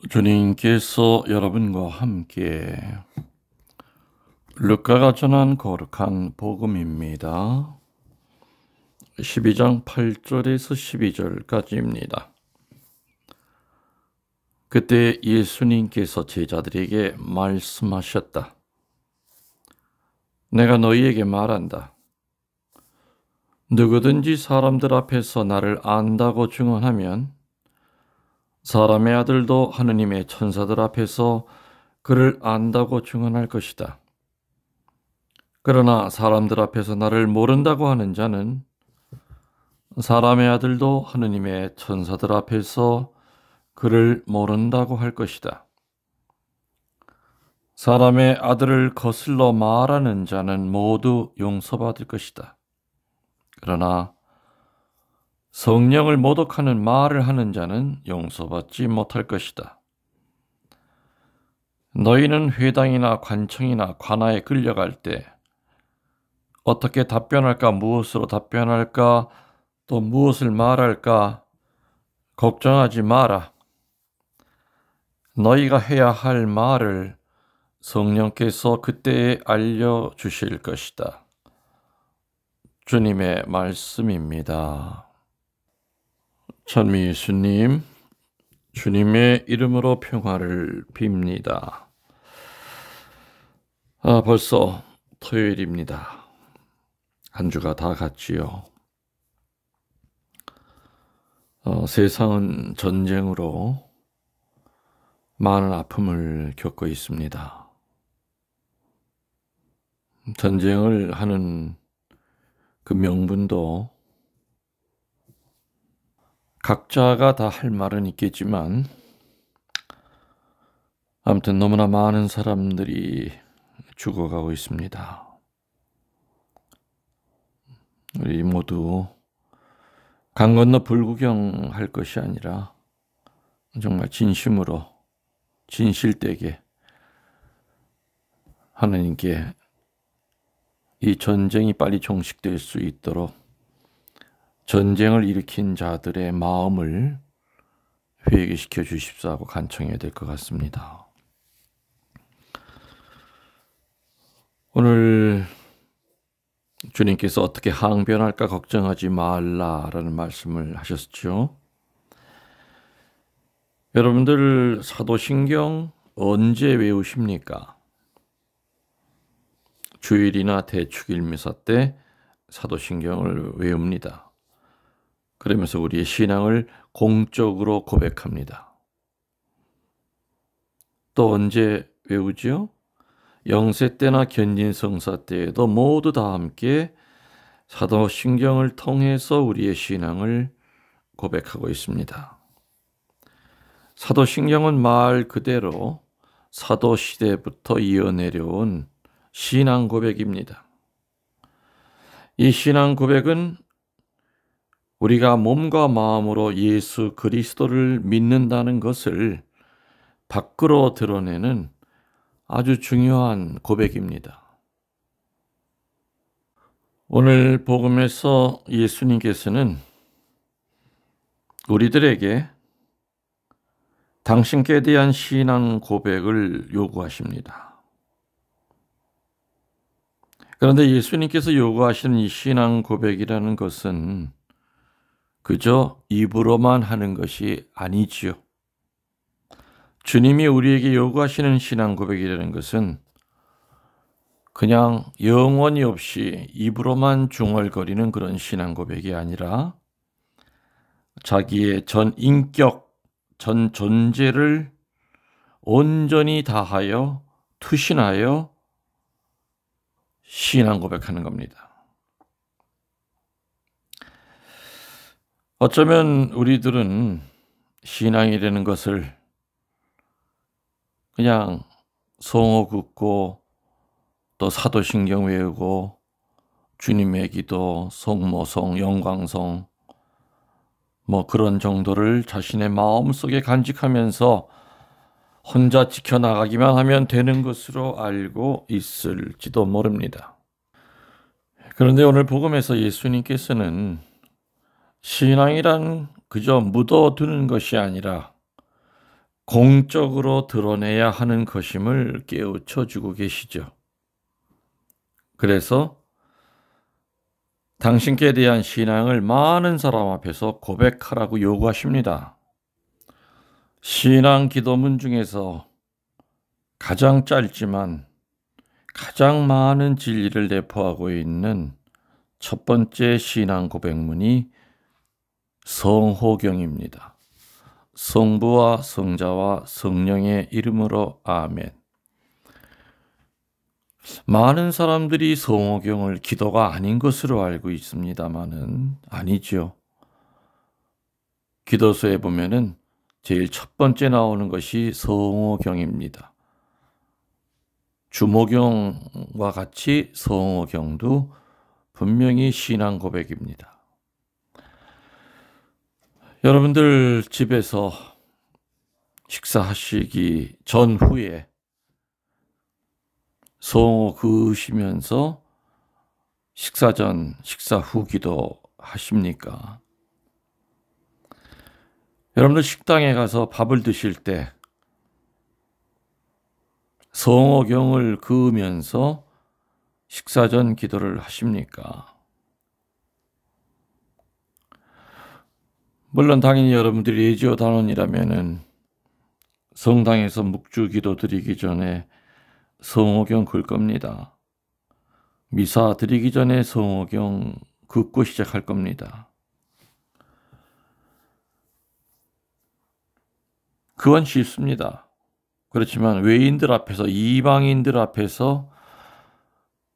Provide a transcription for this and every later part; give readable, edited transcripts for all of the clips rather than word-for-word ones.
주님께서 여러분과 함께 루카가 전한 거룩한 복음입니다. 12장 8절에서 12절까지입니다. 그때 예수님께서 제자들에게 말씀하셨다. 내가 너희에게 말한다. 누구든지 사람들 앞에서 나를 안다고 증언하면 사람의 아들도 하느님의 천사들 앞에서 그를 안다고 증언할 것이다. 그러나 사람들 앞에서 나를 모른다고 하는 자는 사람의 아들도 하느님의 천사들 앞에서 그를 모른다고 할 것이다. 사람의 아들을 거슬러 말하는 자는 모두 용서받을 것이다. 그러나 성령을 모독하는 말을 하는 자는 용서받지 못할 것이다. 너희는 회당이나 관청이나 관아에 끌려갈 때 어떻게 답변할까, 무엇으로 답변할까, 또 무엇을 말할까 걱정하지 마라. 너희가 해야 할 말을 성령께서 그때에 알려주실 것이다. 주님의 말씀입니다. 찬미 예수님, 주님의 이름으로 평화를 빕니다. 벌써 토요일입니다. 한 주가 다 갔지요. 세상은 전쟁으로 많은 아픔을 겪고 있습니다. 전쟁을 하는 그 명분도 각자가 다 할 말은 있겠지만 아무튼 너무나 많은 사람들이 죽어가고 있습니다. 우리 모두 강 건너 불구경할 것이 아니라 정말 진심으로 진실되게 하나님께 이 전쟁이 빨리 종식될 수 있도록 전쟁을 일으킨 자들의 마음을 회개시켜 주십사 하고 간청해야 될 것 같습니다. 오늘 주님께서 어떻게 항변할까 걱정하지 말라라는 말씀을 하셨죠. 여러분들 사도신경 언제 외우십니까? 주일이나 대축일 미사 때 사도신경을 외웁니다. 그러면서 우리의 신앙을 공적으로 고백합니다. 또 언제 외우죠? 영세 때나 견진성사 때에도 모두 다 함께 사도신경을 통해서 우리의 신앙을 고백하고 있습니다. 사도신경은 말 그대로 사도시대부터 이어내려온 신앙 고백입니다. 이 신앙 고백은 우리가 몸과 마음으로 예수 그리스도를 믿는다는 것을 밖으로 드러내는 아주 중요한 고백입니다. 오늘 복음에서 예수님께서는 우리들에게 당신께 대한 신앙 고백을 요구하십니다. 그런데 예수님께서 요구하시는 이 신앙 고백이라는 것은 그저 입으로만 하는 것이 아니지요. 주님이 우리에게 요구하시는 신앙 고백이라는 것은 그냥 영원히 없이 입으로만 중얼거리는 그런 신앙 고백이 아니라 자기의 전 인격, 전 존재를 온전히 다하여 투신하여 신앙 고백하는 겁니다. 어쩌면 우리들은 신앙이라는 것을 그냥 송호 긋고 또 사도신경 외우고 주님의 기도, 성모송, 영광송 뭐 그런 정도를 자신의 마음속에 간직하면서 혼자 지켜나가기만 하면 되는 것으로 알고 있을지도 모릅니다. 그런데 오늘 복음에서 예수님께서는 신앙이란 그저 묻어두는 것이 아니라 공적으로 드러내야 하는 것임을 깨우쳐 주고 계시죠. 그래서 당신께 대한 신앙을 많은 사람 앞에서 고백하라고 요구하십니다. 신앙 기도문 중에서 가장 짧지만 가장 많은 진리를 내포하고 있는 첫 번째 신앙 고백문이 성호경입니다. 성부와 성자와 성령의 이름으로 아멘. 많은 사람들이 성호경을 기도가 아닌 것으로 알고 있습니다마는 아니죠. 기도서에 보면은 제일 첫 번째 나오는 것이 성호경입니다. 주모경과 같이 성호경도 분명히 신앙 고백입니다. 여러분들 집에서 식사하시기 전후에 성호 그으시면서 식사 전, 식사 후 기도하십니까? 여러분들 식당에 가서 밥을 드실 때 성호경을 그으면서 식사 전 기도를 하십니까? 물론 당연히 여러분들이 예지오 단원이라면은 성당에서 묵주 기도 드리기 전에 성호경 글 겁니다. 미사 드리기 전에 성호경 긋고 시작할 겁니다. 그건 쉽습니다. 그렇지만 외인들 앞에서, 이방인들 앞에서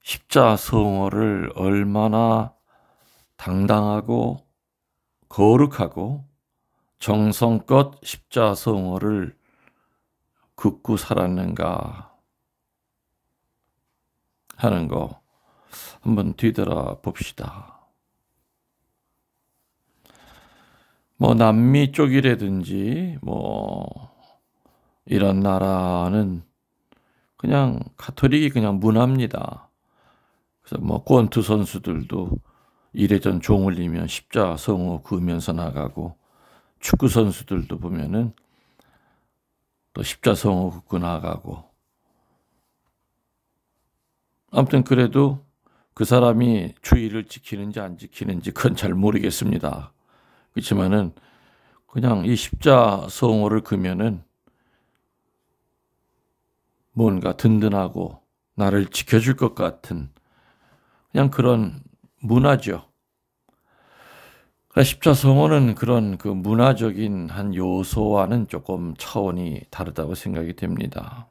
십자 성호를 얼마나 당당하고 거룩하고 정성껏 십자 성호를 긋고 살았는가 하는 거 한번 뒤돌아 봅시다. 남미 쪽이라든지 이런 나라는 그냥 가톨릭이 그냥 문화입니다. 그래서 권투 선수들도 이래전 종 울리면 십자 성호 그으면서 나가고, 축구 선수들도 보면은 또 십자 성호 긋고 나가고. 아무튼 그래도 그 사람이 주의를 지키는지 안 지키는지 그건 잘 모르겠습니다. 그렇지만은 그냥 이 십자 성호를 그면은 뭔가 든든하고 나를 지켜줄 것 같은 그냥 그런 문화죠. 십자 성호는 그런 그 문화적인 한 요소와는 조금 차원이 다르다고 생각이 됩니다.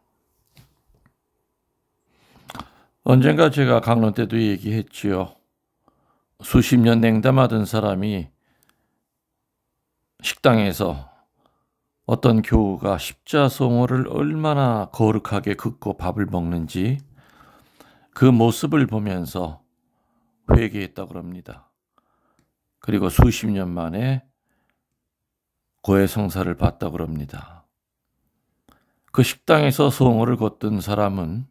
언젠가 제가 강론 때도 얘기했지요. 수십 년 냉담하던 사람이 식당에서 어떤 교우가 십자 성호를 얼마나 거룩하게 긋고 밥을 먹는지 그 모습을 보면서 회개했다고 합니다. 그리고 수십 년 만에 고해성사를 받다고 합니다. 그 식당에서 성호를 걷던 사람은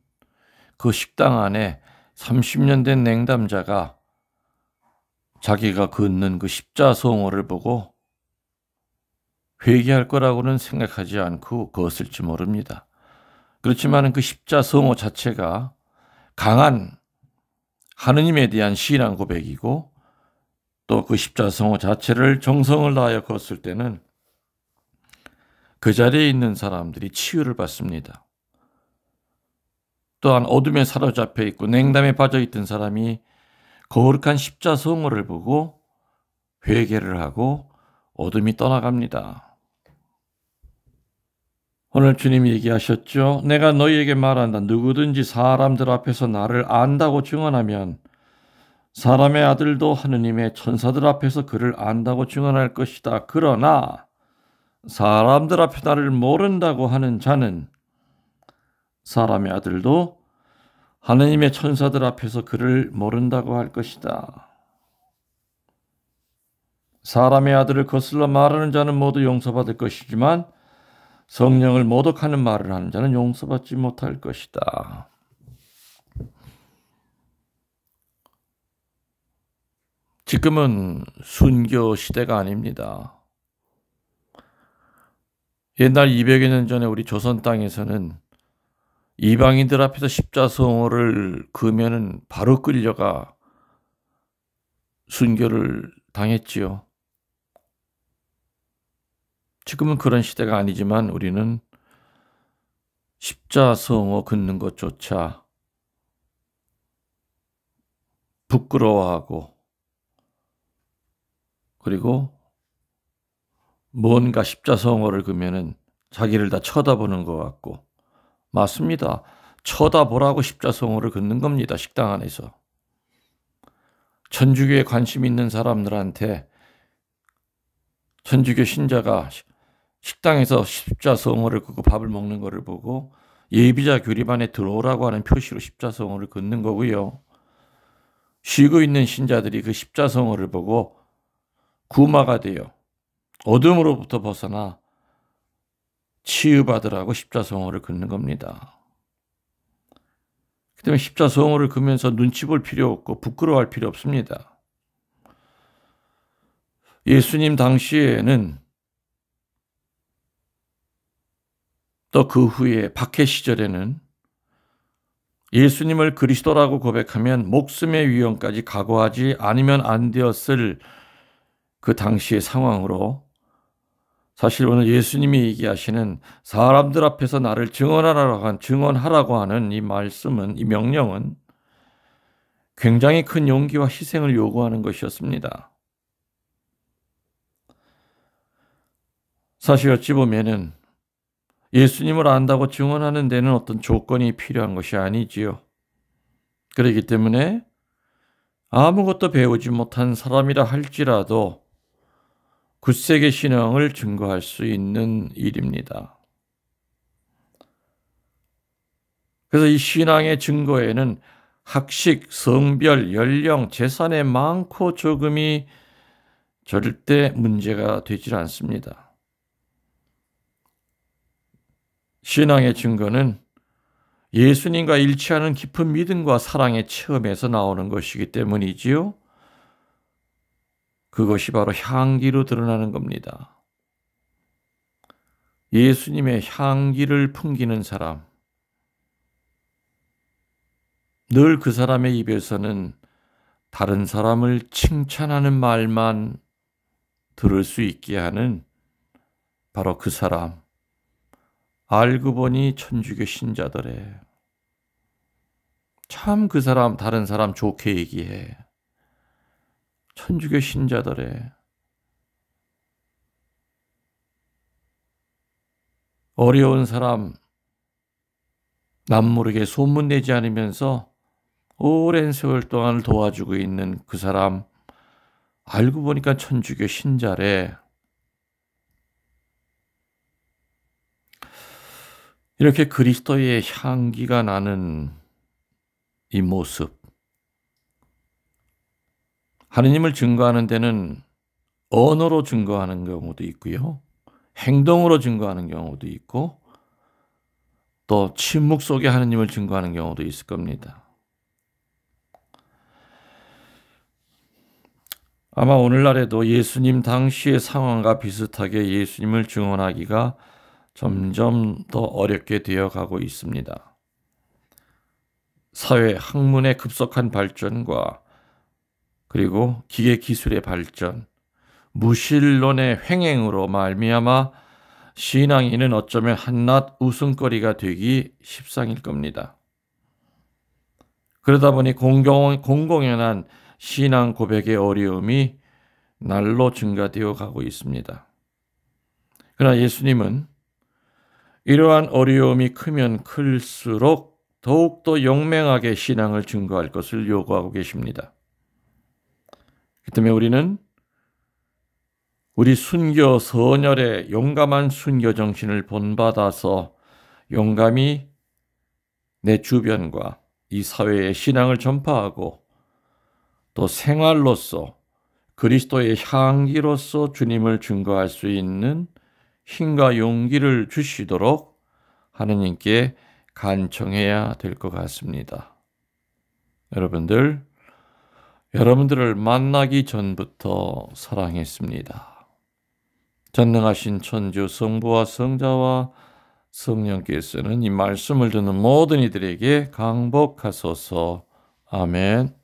그 식당 안에 30년 된 냉담자가 자기가 긋는 그 십자 성호를 보고 회개할 거라고는 생각하지 않고 그었을지 모릅니다. 그렇지만 그 십자 성호 자체가 강한 하느님에 대한 신앙 고백이고, 또 그 십자 성호 자체를 정성을 다하여 걷을 때는 그 자리에 있는 사람들이 치유를 받습니다. 또한 어둠에 사로잡혀 있고 냉담에 빠져 있던 사람이 거룩한 십자 성호를 보고 회개를 하고 어둠이 떠나갑니다. 오늘 주님이 얘기하셨죠. 내가 너희에게 말한다. 누구든지 사람들 앞에서 나를 안다고 증언하면 사람의 아들도 하느님의 천사들 앞에서 그를 안다고 증언할 것이다. 그러나 사람들 앞에 나를 모른다고 하는 자는 사람의 아들도 하느님의 천사들 앞에서 그를 모른다고 할 것이다. 사람의 아들을 거슬러 말하는 자는 모두 용서받을 것이지만 성령을 모독하는 말을 하는 자는 용서받지 못할 것이다. 지금은 순교 시대가 아닙니다. 옛날 200여 년 전에 우리 조선 땅에서는 이방인들 앞에서 십자성어를 그으면은 바로 끌려가 순교를 당했지요. 지금은 그런 시대가 아니지만 우리는 십자성어 긋는 것조차 부끄러워하고, 그리고 뭔가 십자성어를 그으면은 자기를 다 쳐다보는 것 같고. 맞습니다. 쳐다보라고 십자성어를 긋는 겁니다. 식당 안에서. 천주교에 관심 있는 사람들한테 천주교 신자가 식당에서 십자성어를 긋고 밥을 먹는 것을 보고 예비자 교리반에 들어오라고 하는 표시로 십자성어를 긋는 거고요. 쉬고 있는 신자들이 그 십자성어를 보고 구마가 되어 어둠으로부터 벗어나 치유받으라고 십자성어를 긋는 겁니다. 그 때문에 십자성어를 그으면서 눈치 볼 필요 없고 부끄러워할 필요 없습니다. 예수님 당시에는, 또 그 후에 박해 시절에는 예수님을 그리스도라고 고백하면 목숨의 위험까지 각오하지 않으면 안 되었을 그 당시의 상황으로, 사실 오늘 예수님이 얘기하시는 사람들 앞에서 나를 증언하라고 하는 이 말씀은, 이 명령은 굉장히 큰 용기와 희생을 요구하는 것이었습니다. 사실 어찌 보면은 예수님을 안다고 증언하는 데는 어떤 조건이 필요한 것이 아니지요. 그렇기 때문에 아무것도 배우지 못한 사람이라 할지라도 굳세게 신앙을 증거할 수 있는 일입니다. 그래서 이 신앙의 증거에는 학식, 성별, 연령, 재산의 많고 적음이 절대 문제가 되질 않습니다. 신앙의 증거는 예수님과 일치하는 깊은 믿음과 사랑의 체험에서 나오는 것이기 때문이지요. 그것이 바로 향기로 드러나는 겁니다. 예수님의 향기를 풍기는 사람, 늘 그 사람의 입에서는 다른 사람을 칭찬하는 말만 들을 수 있게 하는 바로 그 사람, 알고 보니 천주교 신자더래. 참 그 사람 다른 사람 좋게 얘기해. 천주교 신자더래. 어려운 사람 남모르게 소문내지 않으면서 오랜 세월 동안 도와주고 있는 그 사람, 알고 보니까 천주교 신자래. 이렇게 그리스도의 향기가 나는 이 모습, 하느님을 증거하는 데는 언어로 증거하는 경우도 있고요, 행동으로 증거하는 경우도 있고, 또 침묵 속에 하느님을 증거하는 경우도 있을 겁니다. 아마 오늘날에도 예수님 당시의 상황과 비슷하게 예수님을 증언하기가 점점 더 어렵게 되어가고 있습니다. 사회 학문의 급속한 발전과 그리고 기계 기술의 발전, 무신론의 횡행으로 말미암아 신앙인은 어쩌면 한낱 웃음거리가 되기 십상일 겁니다. 그러다 보니 공공연한 신앙 고백의 어려움이 날로 증가되어 가고 있습니다. 그러나 예수님은 이러한 어려움이 크면 클수록 더욱더 용맹하게 신앙을 증거할 것을 요구하고 계십니다. 그 때문에 우리는 우리 순교 선열의 용감한 순교 정신을 본받아서 용감히 내 주변과 이 사회에 신앙을 전파하고 또 생활로서 그리스도의 향기로서 주님을 증거할 수 있는 힘과 용기를 주시도록 하느님께 간청해야 될 것 같습니다. 여러분들을 만나기 전부터 사랑했습니다. 전능하신 천주 성부와 성자와 성령께서는 이 말씀을 듣는 모든 이들에게 강복하소서. 아멘.